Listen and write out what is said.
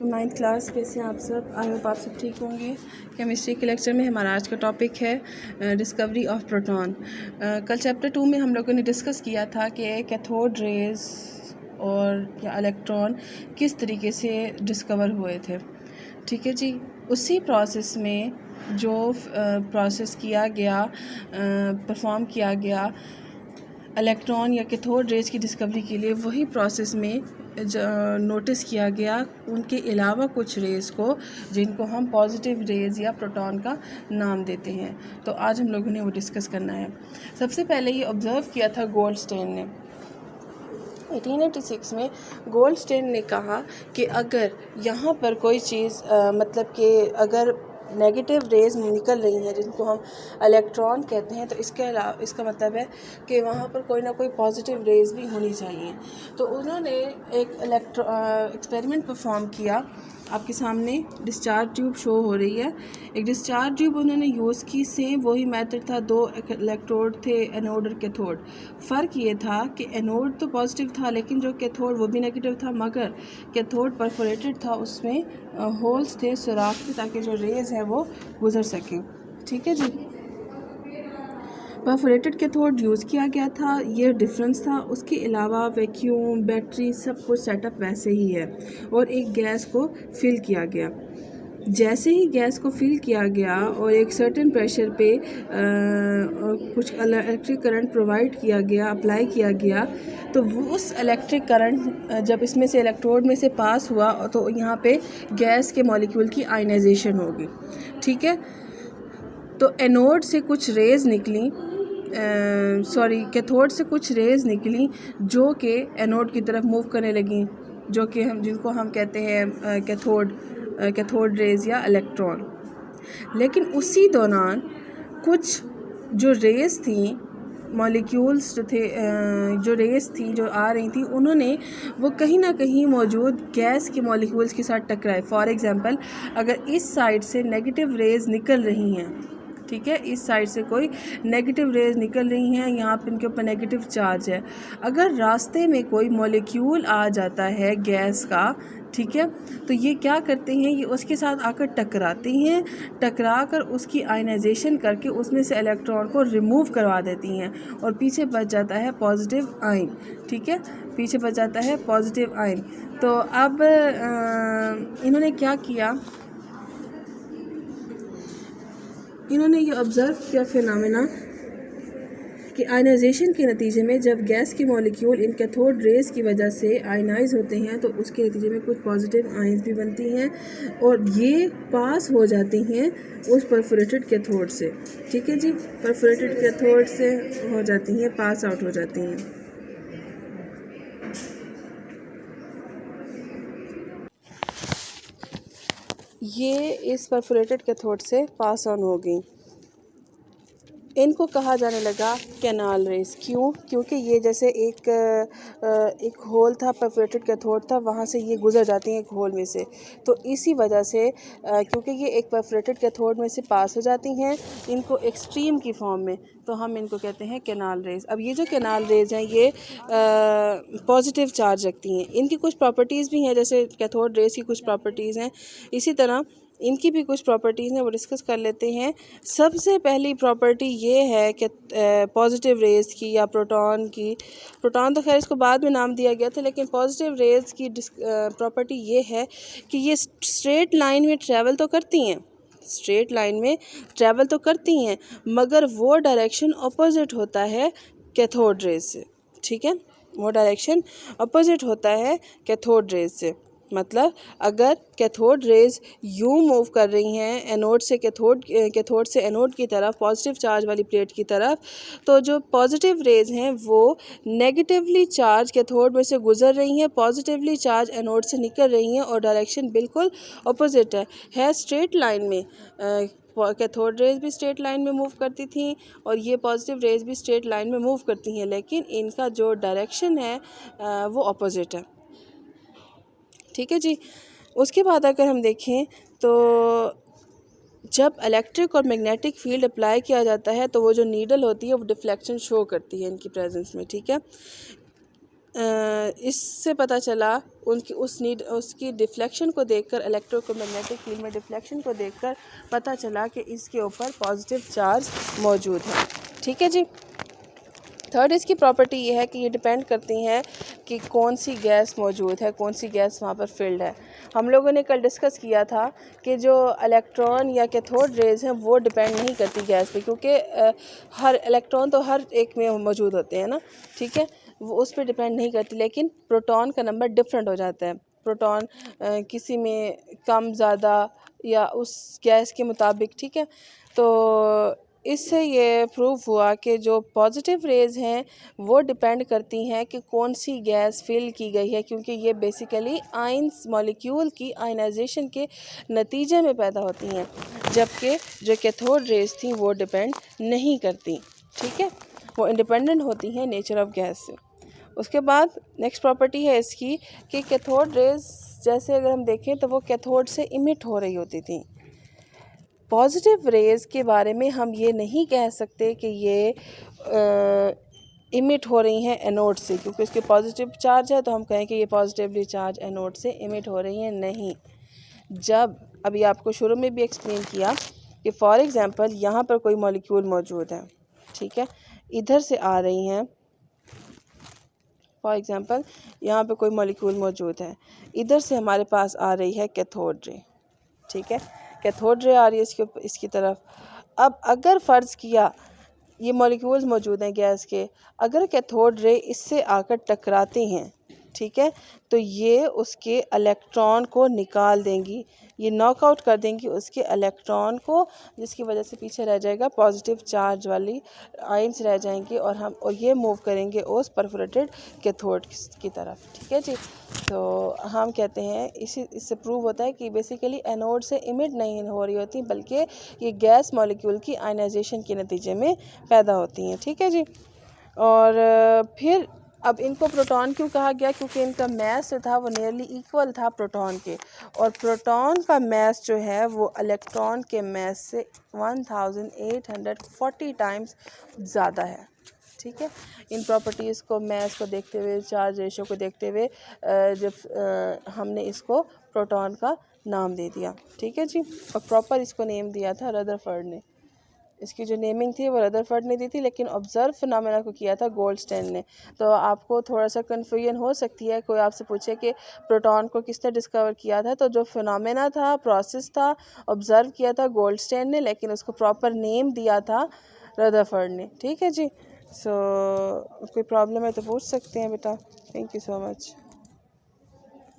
Ninth class, कैसे हैं आप सब? आई होप आप सब ठीक होंगे। केमिस्ट्री के लेक्चर में हमारा आज का टॉपिक है डिस्कवरी ऑफ प्रोटॉन। कल चैप्टर 2 में हम लोगों ने डिस्कस किया था कि कैथोड रेज और या इलेक्ट्रॉन किस तरीके से डिस्कवर हुए थे। ठीक है जी। उसी प्रोसेस में जो प्रोसेस किया गया, परफॉर्म किया गया इलेक्ट्रॉन या कैथोड रेज की डिस्कवरी के लिए, वही प्रोसेस में नोटिस किया गया उनके अलावा कुछ रेज़ को, जिनको हम पॉजिटिव रेज़ या प्रोटॉन का नाम देते हैं। तो आज हम लोगों ने वो डिस्कस करना है। सबसे पहले ये ऑब्ज़र्व किया था गोल्डस्टेन ने 1886 में। गोल्डस्टेन ने कहा कि अगर यहाँ पर कोई चीज़ मतलब कि अगर नेगेटिव रेज़ निकल रही हैं जिनको हम इलेक्ट्रॉन कहते हैं, तो इसके अलावा इसका मतलब है कि वहाँ पर कोई ना कोई पॉजिटिव रेज़ भी होनी चाहिए। तो उन्होंने एक एक्सपेरिमेंट परफॉर्म किया। आपके सामने डिस्चार्ज ट्यूब शो हो रही है। एक डिस्चार्ज ट्यूब उन्होंने यूज़ की। सेम वही मेथड था, दो इलेक्ट्रोड थे, एनोड और कैथोड। फ़र्क ये था कि एनोड तो पॉजिटिव था, लेकिन जो कैथोड वो भी नेगेटिव था, मगर कैथोड परफोरेटेड था, उसमें होल्स थे, सुराख थे, ताकि जो रेज़ है वो गुजर सकें। ठीक है जी। परफोरेटेड कैथोड यूज़ किया गया था, ये डिफरेंस था। उसके अलावा वैक्यूम, बैटरी, सब कुछ सेटअप वैसे ही है। और एक गैस को फिल किया गया। जैसे ही गैस को फिल किया गया और एक सर्टेन प्रेशर पे कुछ इलेक्ट्रिक करंट प्रोवाइड किया गया, अप्लाई किया गया, तो वो उस इलेक्ट्रिक करंट जब इसमें से इलेक्ट्रोड में से पास हुआ, तो यहाँ पे गैस के मॉलिक्यूल की आयनाइजेशन होगी। ठीक है। तो एनोड से कुछ रेज़ निकली, कैथोड से कुछ रेज़ निकली जो कि एनोड की तरफ मूव करने लगी, जो कि जिनको हम कहते हैं कैथोड रेज़ या इलेक्ट्रॉन। लेकिन उसी दौरान कुछ जो रेज़ थी, मॉलिक्यूल्स जो थे, जो रेज़ थी जो आ रही थी, उन्होंने वो कहीं ना कहीं मौजूद गैस के मॉलिक्यूल्स के साथ टकराए। फॉर एग्ज़ाम्पल, अगर इस साइड से नेगेटिव रेज़ निकल रही हैं, ठीक है, इस साइड से कोई नेगेटिव रेज़ निकल रही हैं, यहाँ पे इनके ऊपर नेगेटिव चार्ज है, अगर रास्ते में कोई मॉलिक्यूल आ जाता है गैस का, ठीक है, तो ये क्या करते हैं, ये उसके साथ आकर टकराती हैं, टकरा कर उसकी आयनाइजेशन करके उसमें से इलेक्ट्रॉन को रिमूव करवा देती हैं, और पीछे बच जाता है पॉजिटिव आयन। ठीक है, पीछे बच जाता है पॉजिटिव आयन। तो अब इन्होंने क्या किया, इन्होंने ये ऑब्ज़र्व किया फिनोमेना कि आयनाइजेशन के नतीजे में जब गैस के मॉलिक्यूल इन कैथोड रेज़ की वजह से आयनाइज होते हैं, तो उसके नतीजे में कुछ पॉजिटिव आयन्स भी बनती हैं और ये पास हो जाती हैं उस परफोरेटेड कैथोड से। ठीक है जी, परफोरेटेड कैथोड से हो जाती हैं, पास आउट हो जाती हैं। ये इस परफोरेटेड कैथोड से पास ऑन हो गई। इनको कहा जाने लगा कैनाल रेस। क्यों? क्योंकि ये जैसे एक होल था, परफोरेटेड कैथोड था, वहाँ से ये गुजर जाती हैं एक होल में से, तो इसी वजह से क्योंकि ये एक परफोरेटेड कैथोड में से पास हो जाती हैं, इनको एक्सट्रीम की फॉर्म में, तो हम इनको कहते हैं कैनाल रेज। अब ये जो कैनाल रेज हैं, ये पॉजिटिव चार्ज रखती हैं। इनकी कुछ प्रॉपर्टीज़ भी हैं, जैसे कैथोड रेज की कुछ प्रॉपर्टीज़ हैं, इसी तरह इनकी भी कुछ प्रॉपर्टीज़ हैं, वो डिस्कस कर लेते हैं। सबसे पहली प्रॉपर्टी ये है कि पॉजिटिव रेज़ की या प्रोटॉन की, प्रोटॉन तो खैर इसको बाद में नाम दिया गया था, लेकिन पॉजिटिव रेज़ की प्रॉपर्टी ये है कि ये स्ट्रेट लाइन में ट्रैवल तो करती हैं, स्ट्रेट लाइन में ट्रैवल तो करती हैं, मगर वो डायरेक्शन अपोजिट होता है कैथोड रेज़ से। ठीक है, वो डायरेक्शन अपोजिट होता है कैथोड रेज़ से। मतलब अगर कैथोड रेज़ यूँ मूव कर रही हैं एनोड से कैथोड से एनोड की तरफ, पॉजिटिव चार्ज वाली प्लेट की तरफ, तो जो पॉजिटिव रेज़ हैं वो नेगेटिवली चार्ज कैथोड में से गुजर रही हैं, पॉजिटिवली चार्ज एनोड से निकल रही हैं, और डायरेक्शन बिल्कुल अपोजिट है स्ट्रेट लाइन में। कैथोड रेज़ भी स्ट्रेट लाइन में मूव करती थी और ये पॉजिटिव रेज़ भी स्ट्रेट लाइन में मूव करती हैं, लेकिन इनका जो डायरेक्शन है वो अपोजिट है। ठीक है जी। उसके बाद अगर हम देखें तो जब इलेक्ट्रिक और मैग्नेटिक फील्ड अप्लाई किया जाता है, तो वो जो नीडल होती है वो डिफ्लेक्शन शो करती है इनकी प्रेजेंस में। ठीक है, इससे पता चला उसकी डिफ्लेक्शन को देखकर, इलेक्ट्रोमैग्नेटिक फील्ड में डिफ्लेक्शन को देखकर पता चला कि इसके ऊपर पॉजिटिव चार्ज मौजूद है। ठीक है जी। थर्ड इसकी प्रॉपर्टी ये है कि ये डिपेंड करती हैं कि कौन सी गैस मौजूद है, कौन सी गैस वहाँ पर फिल्ड है। हम लोगों ने कल डिस्कस किया था कि जो इलेक्ट्रॉन या कैथोड रेज हैं वो डिपेंड नहीं करती गैस पे, क्योंकि हर इलेक्ट्रॉन तो हर एक में मौजूद होते हैं ना, ठीक है, वो उस पर डिपेंड नहीं करती। लेकिन प्रोटॉन का नंबर डिफरेंट हो जाता है। प्रोटॉन किसी में कम ज़्यादा या उस गैस के मुताबिक, ठीक है। तो इससे ये प्रूव हुआ कि जो पॉजिटिव रेज़ हैं वो डिपेंड करती हैं कि कौन सी गैस फिल की गई है, क्योंकि ये बेसिकली आयंस मॉलिक्यूल की आयनाइजेशन के नतीजे में पैदा होती हैं, जबकि जो कैथोड रेज़ थी वो डिपेंड नहीं करती। ठीक है, वो इंडिपेंडेंट होती हैं नेचर ऑफ गैस से। उसके बाद नेक्स्ट प्रॉपर्टी है इसकी कि कैथोड रेज़ जैसे अगर हम देखें तो वो कैथोड से इमिट हो रही होती थी। पॉजिटिव रेज़ के बारे में हम ये नहीं कह सकते कि ये इमिट हो रही हैं एनोड से, क्योंकि इसके पॉजिटिव चार्ज है तो हम कहें कि ये पॉजिटिवली चार्ज एनोड से इमिट हो रही हैं। नहीं, जब अभी आपको शुरू में भी एक्सप्लेन किया कि फॉर एग्ज़ाम्पल यहाँ पर कोई मॉलिक्यूल मौजूद है, ठीक है, इधर से आ रही हैं। फॉर एग्ज़ाम्पल यहाँ पे कोई मॉलिक्यूल मौजूद है, इधर से हमारे पास आ रही है कैथोड रे, ठीक है, कैथोड रे आ रही है इसकी तरफ। अब अगर फ़र्ज़ किया ये मॉलिक्यूल्स मौजूद हैं गैस के, अगर कैथोड रे इससे आकर टकराते हैं, ठीक है, तो ये उसके इलेक्ट्रॉन को निकाल देंगी, ये नॉकआउट कर देंगी उसके इलेक्ट्रॉन को, जिसकी वजह से पीछे रह जाएगा पॉजिटिव चार्ज वाली आयंस रह जाएंगी और ये मूव करेंगे उस परफोरेटेड कैथोड की तरफ। ठीक है जी। तो हम कहते हैं इससे प्रूव होता है कि बेसिकली एनोड से इमिट नहीं हो रही होती, बल्कि ये गैस मॉलिक्यूल की आयनाइजेशन के नतीजे में पैदा होती हैं। ठीक है जी। और फिर अब इनको प्रोटॉन क्यों कहा गया, क्योंकि इनका मैस जो था वो नियरली इक्वल था प्रोटॉन के, और प्रोटॉन का मैस जो है वो इलेक्ट्रॉन के मैस से 1840 टाइम्स ज़्यादा है। ठीक है, इन प्रॉपर्टीज़ को, मैस को देखते हुए, चार्ज रेशो को देखते हुए जब हमने इसको प्रोटॉन का नाम दे दिया। ठीक है जी। और प्रॉपर इसको नेम दिया था रदरफर्ड ने। इसकी जो नेमिंग थी वो रदरफर्ड ने दी थी, लेकिन ऑब्ज़र्व फिनोमेना को किया था गोल्डस्टेन ने। तो आपको थोड़ा सा कन्फ्यूजन हो सकती है, कोई आपसे पूछे कि प्रोटॉन को किसने डिस्कवर किया था, तो जो फिनोमेना था, प्रोसेस था, ऑब्ज़र्व किया था गोल्डस्टेन ने, लेकिन उसको प्रॉपर नेम दिया था रदरफर्ड ने। ठीक है जी। सो कोई प्रॉब्लम है तो पूछ सकते हैं बेटा। Thank you so much.